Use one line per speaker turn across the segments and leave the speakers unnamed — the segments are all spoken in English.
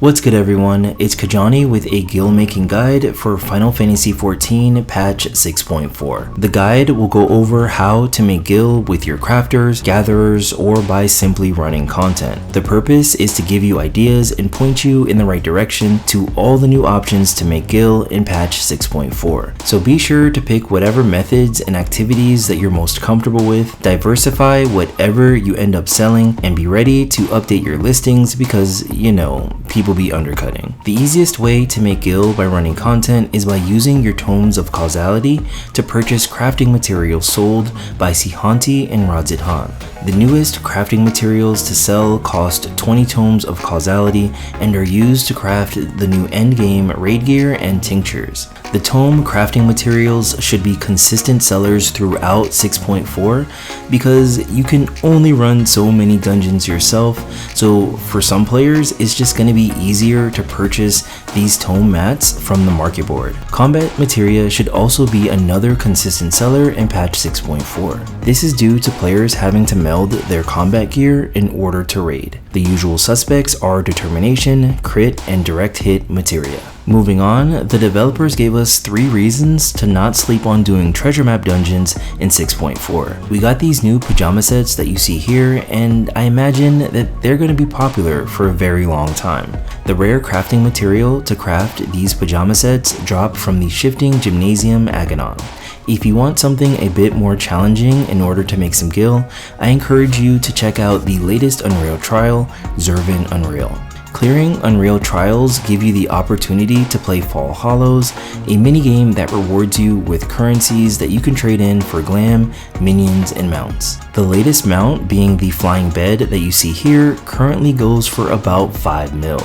What's good everyone, it's Kajani with a guild making guide for Final Fantasy XIV patch 6.4. The guide will go over how to make guild with your crafters, gatherers, or by simply running content. The purpose is to give you ideas and point you in the right direction to all the new options to make guild in patch 6.4. So be sure to pick whatever methods and activities that you're most comfortable with, diversify whatever you end up selling, and be ready to update your listings because, you know, people be undercutting. The easiest way to make guild by running content is by using your tomes of causality to purchase crafting materials sold by Sihanti and Radzidhan. The newest crafting materials to sell cost 20 tomes of causality and are used to craft the new endgame raid gear and tinctures. The tome crafting materials should be consistent sellers throughout 6.4 because you can only run so many dungeons yourself, so for some players it's just going to be easier to purchase these tome mats from the market board. Combat materia should also be another consistent seller in patch 6.4. This is due to players having to meld their combat gear in order to raid. The usual suspects are determination, crit, and direct hit materia. Moving on, the developers gave us 3 reasons to not sleep on doing treasure map dungeons in 6.4. We got these new pajama sets that you see here, and I imagine that they're going to be popular for a very long time. The rare crafting material to craft these pajama sets dropped from the Shifting Gymnasium Aghanon. If you want something a bit more challenging in order to make some guild, I encourage you to check out the latest Unreal trial, Zervin Unreal. Clearing Unreal trials give you the opportunity to play Fall Hollows, a minigame that rewards you with currencies that you can trade in for glam, minions, and mounts. The latest mount, being the flying bed that you see here, currently goes for about 5 mil.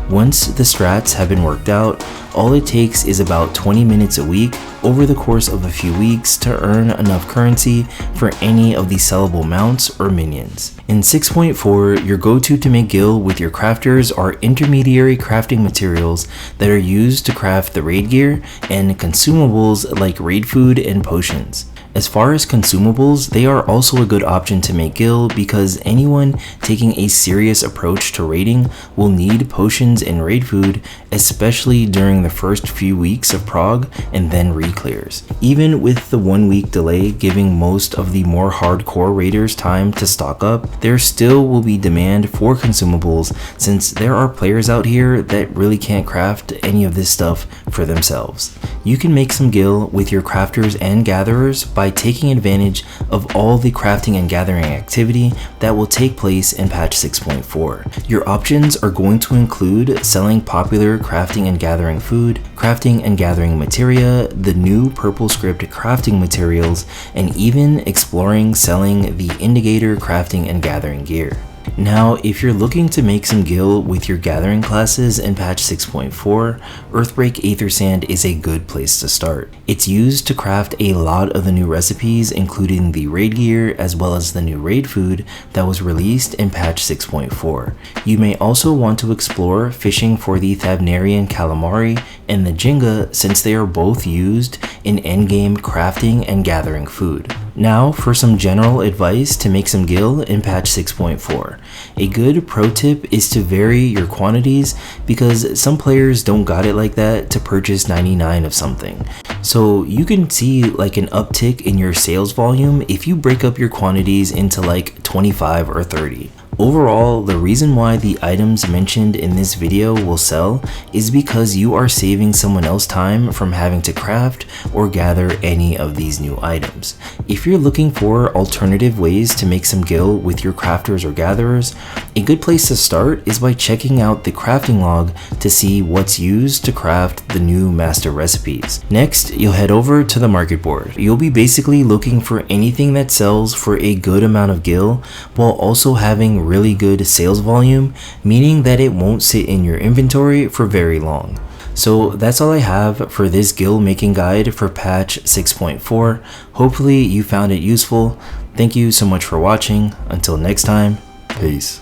Once the strats have been worked out, all it takes is about 20 minutes a week over the course of a few weeks to earn enough currency for any of the sellable mounts or minions. In 6.4, your go-to to make guild with your crafters are intermediary crafting materials that are used to craft the raid gear and consumables like raid food and potions. As far as consumables, they are also a good option to make guild because anyone taking a serious approach to raiding will need potions and raid food, especially during the first few weeks of prog and then re-clears. Even with the 1 week delay giving most of the more hardcore raiders time to stock up, there still will be demand for consumables since there are players out here that really can't craft any of this stuff for themselves. You can make some guild with your crafters and gatherers by taking advantage of all the crafting and gathering activity that will take place in patch 6.4. Your options are going to include selling popular crafting and gathering food, crafting and gathering materia, the new purple script crafting materials, and even exploring selling the indicator crafting and gathering gear. Now, if you're looking to make some guild with your gathering classes in patch 6.4, Earthbreak Aether Sand is a good place to start. It's used to craft a lot of the new recipes, including the raid gear as well as the new raid food that was released in patch 6.4. You may also want to explore fishing for the Thavnarian Calamari and the Jinga since they are both used in endgame crafting and gathering food. Now for some general advice to make some guild in patch 6.4. A good pro tip is to vary your quantities because some players don't got it like that to purchase 99 of something. So you can see like an uptick in your sales volume if you break up your quantities into like 25 or 30. Overall, the reason why the items mentioned in this video will sell is because you are saving someone else time from having to craft or gather any of these new items. If you're looking for alternative ways to make some guild with your crafters or gatherers, a good place to start is by checking out the crafting log to see what's used to craft the new master recipes. Next, you'll head over to the market board. You'll be basically looking for anything that sells for a good amount of guild while also having really good sales volume, meaning that it won't sit in your inventory for very long. So that's all I have for this guild making guide for patch 6.4. Hopefully you found it useful. Thank you so much for watching. Until next time, peace.